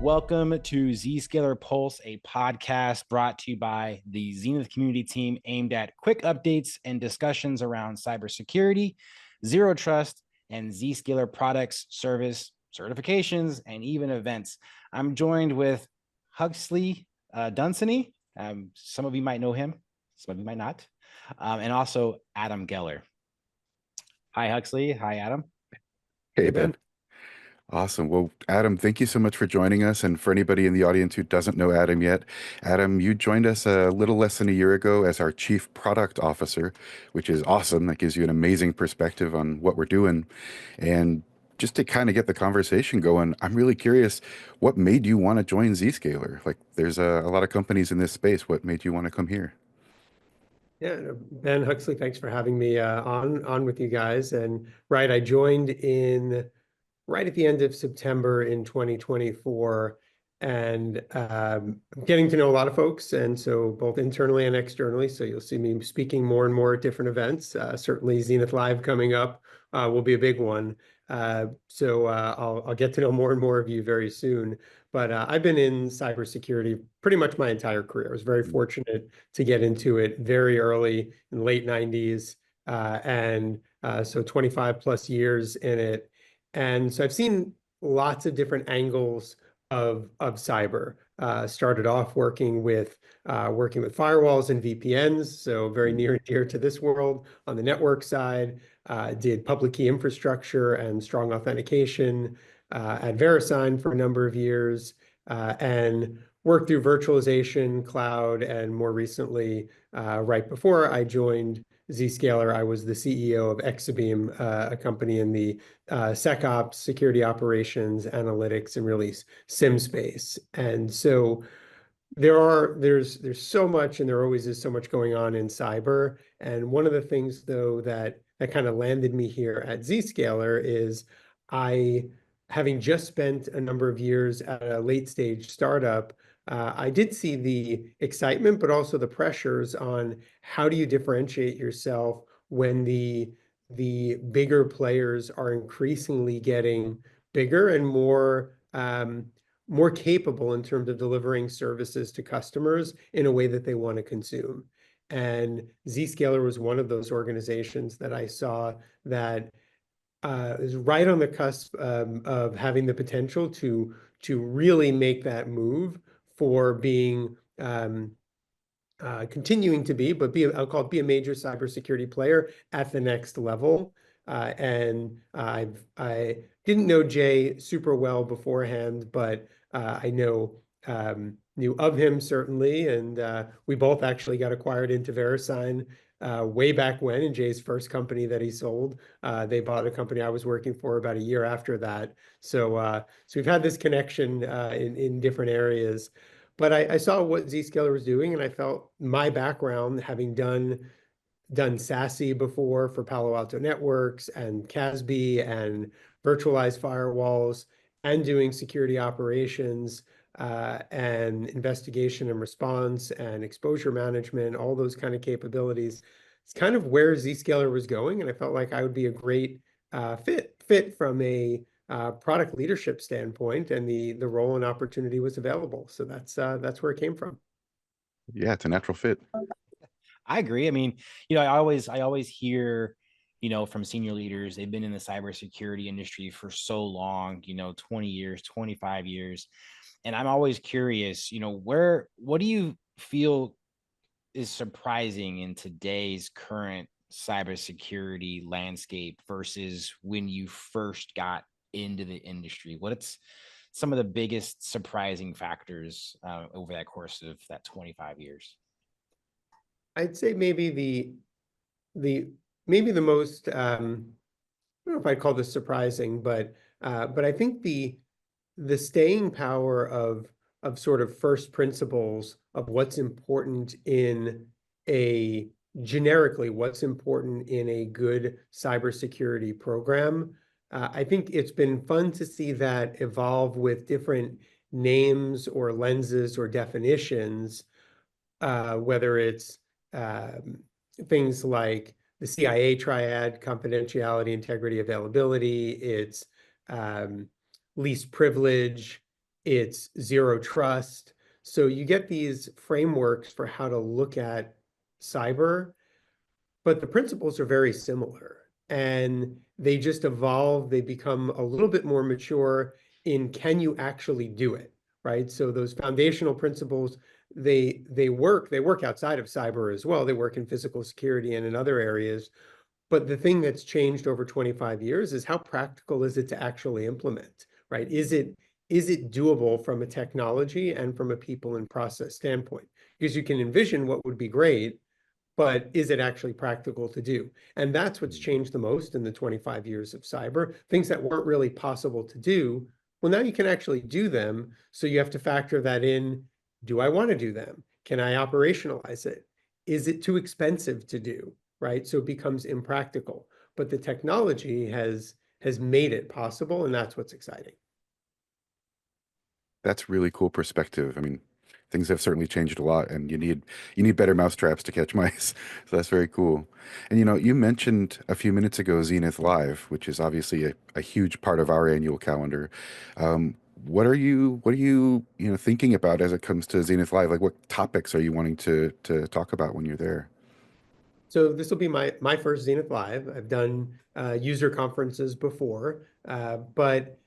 Welcome to Zscaler Pulse, a podcast brought to you by the Zenith community team aimed at quick updates and discussions around cybersecurity, zero trust, and Zscaler products, service, certifications, and even events. I'm joined with Huxley Dunsany. Some of you might know him, some of you might not, and also Adam Geller. Hi, Huxley. Hi, Adam. Hey, Ben. Awesome. Well, Adam, thank you so much for joining us. And for anybody in the audience who doesn't know Adam yet, Adam, you joined us a little less than a year ago as our Chief Product Officer, which is awesome. That gives you an amazing perspective on what we're doing. And just to kind of get the conversation going, I'm really curious, what made you want to join Zscaler? Like, there's a lot of companies in this space. What made you want to come here? Yeah, Ben, Huxley, thanks for having me on with you guys. And right, I joined in right at the end of September in 2024, and I'm getting to know a lot of folks, and so both internally and externally. So you'll see me speaking more and more at different events. Certainly, Zenith Live coming up will be a big one. I'll get to know more and more of you very soon. But I've been in cybersecurity pretty much my entire career. I was very fortunate to get into it very early in the late 90s, so 25 plus years in it. And so I've seen lots of different angles of cyber. Started off working with firewalls and VPNs, so very near and dear to this world on the network side. Did public key infrastructure and strong authentication at Verisign for a number of years, and worked through virtualization, cloud, and more recently, right before I joined Zscaler, I was the CEO of Exabeam, a company in the SecOps, security operations, analytics, and really SIM space. And so there's so much, and there always is so much going on in cyber. And one of the things, though, that kind of landed me here at Zscaler is having just spent a number of years at a late stage startup, I did see the excitement, but also the pressures on how do you differentiate yourself when the bigger players are increasingly getting bigger and more capable in terms of delivering services to customers in a way that they want to consume. And Zscaler was one of those organizations that I saw that is right on the cusp of having the potential to really make that move for being continuing to be, but I'll call it be a major cybersecurity player at the next level. And I didn't know Jay super well beforehand, but I knew of him certainly, and we both actually got acquired into Verisign way back when, in Jay's first company that he sold. They bought a company I was working for about a year after that. So we've had this connection in different areas. But I saw what Zscaler was doing, and I felt my background, having done SASE before for Palo Alto Networks and CASB and virtualized firewalls, and doing security operations and investigation and response and exposure management, all those kind of capabilities. It's kind of where Zscaler was going, and I felt like I would be a great fit from a product leadership standpoint, and the role and opportunity was available. So that's where it came from. Yeah, it's a natural fit. I agree. I mean, I always hear, from senior leaders, they've been in the cybersecurity industry for so long, 20 years, 25 years. And I'm always curious, what do you feel is surprising in today's current cybersecurity landscape versus when you first got into the industry? What's some of the biggest surprising factors over that course of that 25 years? I'd say maybe the most I don't know if I'd call this surprising, but I think the staying power of sort of first principles of what's important in what's important in a good cybersecurity program. I think it's been fun to see that evolve with different names or lenses or definitions, whether it's things like the CIA triad: confidentiality, integrity, availability. It's least privilege, it's zero trust. So you get these frameworks for how to look at cyber, but the principles are very similar, and they just evolve. They become a little bit more mature in, can you actually do it, right? So those foundational principles, they work outside of cyber as well. They work in physical security and in other areas. But the thing that's changed over 25 years is, how practical is it to actually implement, right? Is it doable from a technology and from a people and process standpoint? Because you can envision what would be great, but is it actually practical to do? And that's what's changed the most in the 25 years of cyber. Things that weren't really possible to do, well, now you can actually do them. So you have to factor that in. Do I want to do them? Can I operationalize it? Is it too expensive to do, right? So it becomes impractical. But the technology has made it possible, and that's what's exciting. That's really cool perspective. I mean, things have certainly changed a lot, and you need better mousetraps to catch mice. So that's very cool. And you mentioned a few minutes ago Zenith Live, which is obviously a huge part of our annual calendar. What are you thinking about as it comes to Zenith Live? Like, what topics are you wanting to talk about when you're there? So this will be my first Zenith Live. I've done user conferences before, but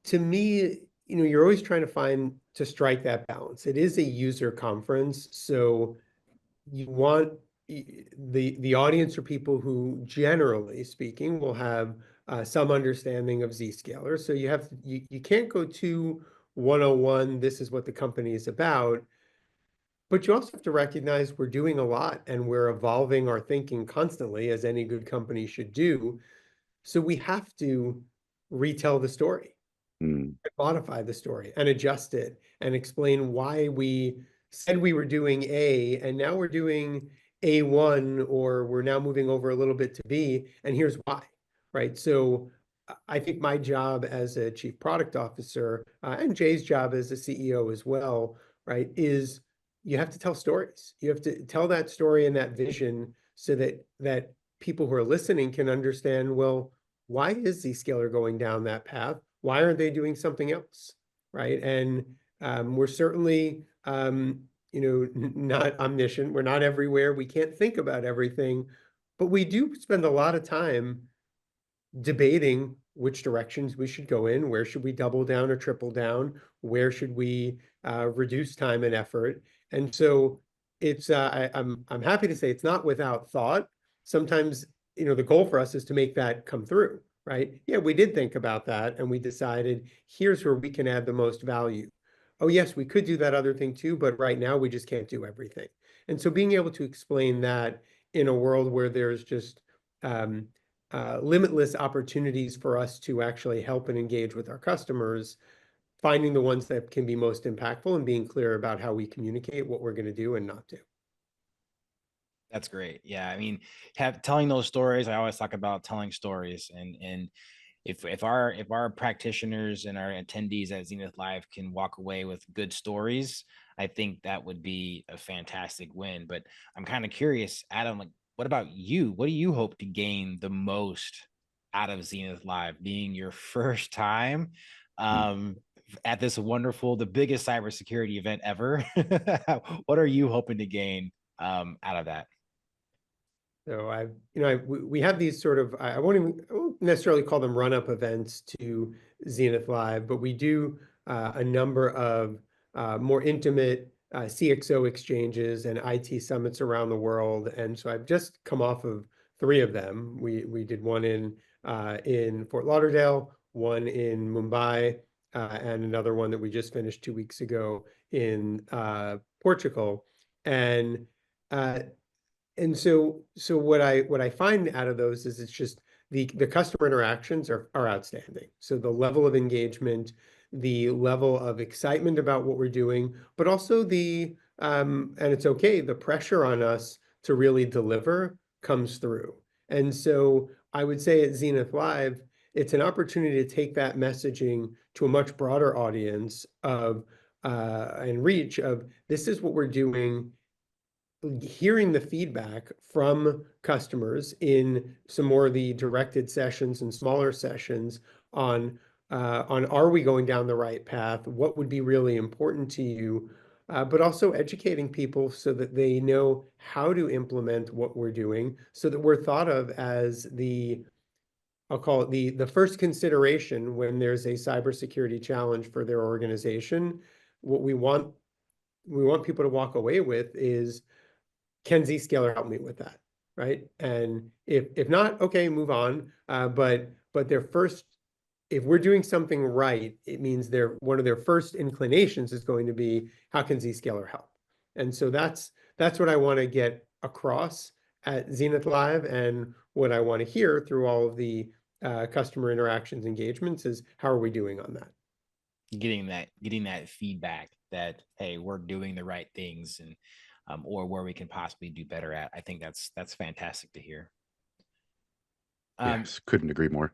to me, you're always trying to strike that balance. It is a user conference, so you want the audience are people who, generally speaking, will have some understanding of Zscaler. So you can't go too 101. This is what the company is about. But you also have to recognize we're doing a lot and we're evolving our thinking constantly, as any good company should do. So we have to retell the story, Mm, modify the story, and adjust it, and explain why we said we were doing A and now we're doing A1, or we're now moving over a little bit to B, and here's why, right? So I think my job as a chief product officer, and Jay's job as a CEO as well, right, is you have to tell stories. You have to tell that story and that vision so that people who are listening can understand, well, why is Zscaler going down that path? Why aren't they doing something else, right? And we're certainly, not omniscient. We're not everywhere. We can't think about everything, but we do spend a lot of time debating which directions we should go in. Where should we double down or triple down? Where should we reduce time and effort? And so I'm happy to say it's not without thought. Sometimes, the goal for us is to make that come through, right? Yeah, we did think about that, and we decided here's where we can add the most value. Oh, yes, we could do that other thing too, but right now we just can't do everything. And so being able to explain that in a world where there's just limitless opportunities for us to actually help and engage with our customers, finding the ones that can be most impactful and being clear about how we communicate what we're going to do and not do. That's great. Yeah, I mean, telling those stories. I always talk about telling stories, and if our practitioners and our attendees at Zenith Live can walk away with good stories, I think that would be a fantastic win. But I'm kind of curious, Adam, like, what about you? What do you hope to gain the most out of Zenith Live, being your first time mm. um, at this wonderful, the biggest cybersecurity event ever? What are you hoping to gain out of that? So we have these sort of, I won't necessarily call them run-up events to Zenith Live, but we do a number of more intimate CXO exchanges and IT summits around the world. And so I've just come off of 3 of them. We did one in Fort Lauderdale, one in Mumbai, and another one that we just finished 2 weeks ago in Portugal. And uh, and so what I find out of those is, it's just the customer interactions are outstanding. So the level of engagement, the level of excitement about what we're doing, but also and it's okay, the pressure on us to really deliver comes through. And so I would say at Zenith Live, it's an opportunity to take that messaging to a much broader audience of and reach of, this is what we're doing, hearing the feedback from customers in some more of the directed sessions and smaller sessions on on are we going down the right path? What would be really important to you? But also educating people so that they know how to implement what we're doing, so that we're thought of as I'll call it the first consideration when there's a cybersecurity challenge for their organization. What we want people to walk away with is, can Zscaler help me with that, right? And if not, okay, move on. But their first, if we're doing something right, it means one of their first inclinations is going to be, how can Zscaler help? And so that's what I want to get across at Zenith Live, and what I want to hear through all of the customer interactions, engagements, is how are we doing on that? Getting that feedback that, hey, we're doing the right things, and or where we can possibly do better at. I think that's fantastic to hear. Yes, couldn't agree more.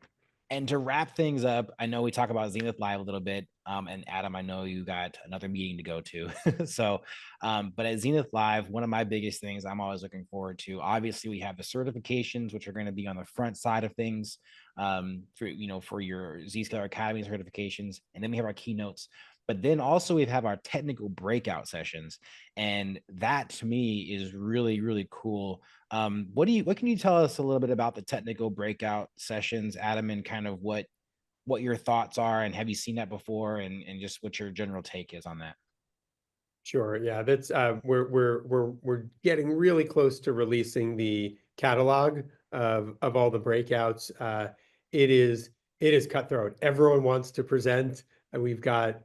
And to wrap things up, I know we talk about Zenith Live a little bit. And Adam, I know you got another meeting to go to. So, but at Zenith Live, one of my biggest things I'm always looking forward to, obviously, we have the certifications, which are going to be on the front side of things, for your Zscaler Academy certifications. And then we have our keynotes. But then also we have our technical breakout sessions. And that to me is really, really cool. What can you tell us a little bit about the technical breakout sessions, Adam, and kind of what your thoughts are, and have you seen that before, and just what your general take is on that? Sure. Yeah, that's we're getting really close to releasing the catalog of all the breakouts. It is cutthroat. Everyone wants to present. We've got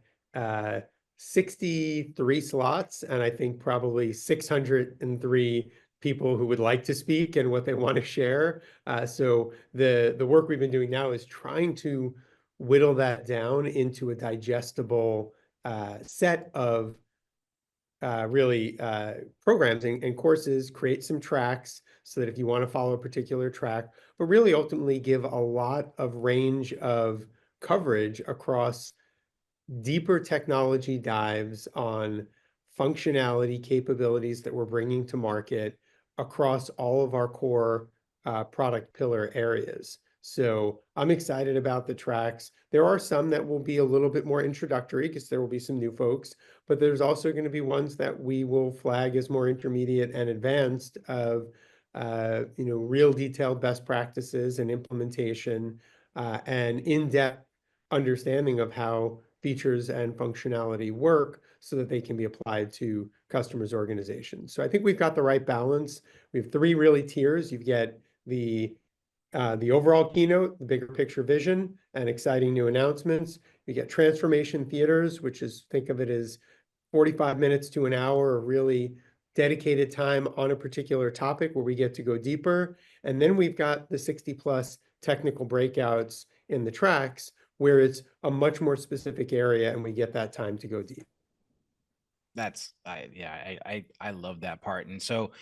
63 slots, and I think probably 603 people who would like to speak and what they want to share. So the work we've been doing now is trying to whittle that down into a digestible set of really programs and courses, create some tracks so that if you want to follow a particular track, but really ultimately give a lot of range of coverage across deeper technology dives on functionality capabilities that we're bringing to market across all of our core product pillar areas. So I'm excited about the tracks. There are some that will be a little bit more introductory because there will be some new folks, but there's also going to be ones that we will flag as more intermediate and advanced of real detailed best practices and implementation, and in-depth understanding of how features and functionality work so that they can be applied to customers' organizations. So I think we've got the right balance. We have three really tiers. You get the overall keynote, the bigger picture vision, and exciting new announcements. You get transformation theaters, which is, think of it as 45 minutes to an hour of really dedicated time on a particular topic where we get to go deeper. And then we've got the 60+ technical breakouts in the tracks, where it's a much more specific area and we get that time to go deep. I love that part. And so,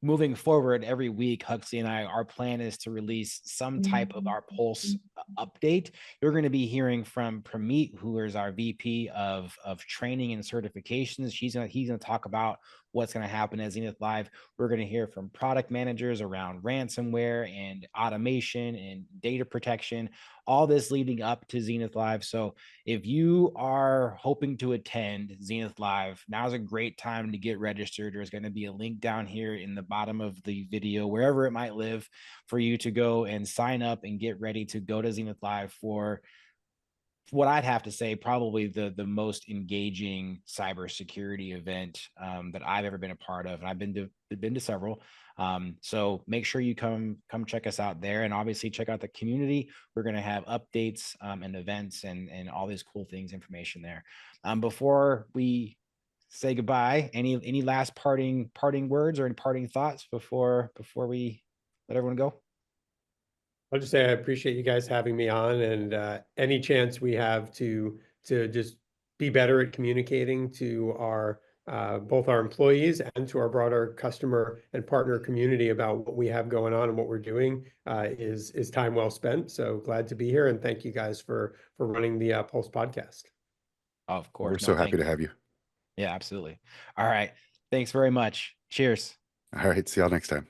moving forward every week, Huxley and our plan is to release some type of our Pulse update. You're going to be hearing from Pramit, who is our VP of training and certifications. He's going to talk about what's going to happen at Zenith Live. We're going to hear from product managers around ransomware and automation and data protection, all this leading up to Zenith Live. So if you are hoping to attend Zenith Live, now's a great time to get registered. There's going to be a link down here in the bottom of the video, wherever it might live, for you to go and sign up and get ready to go to Zenith Live for what I'd have to say, probably the most engaging cybersecurity event that I've ever been a part of, and I've been to several. So make sure you come check us out there, and obviously check out the community. We're going to have updates and events and all these cool things, information there. Before we say goodbye, any last parting words or any parting thoughts before we let everyone go? I'll just say I appreciate you guys having me on, and any chance we have to just be better at communicating to our both our employees and to our broader customer and partner community about what we have going on and what we're doing is time well spent. So glad to be here, and thank you guys for running the Pulse podcast. Of course. We're so happy to have you. Yeah, absolutely. All right. Thanks very much. Cheers. All right. See y'all next time.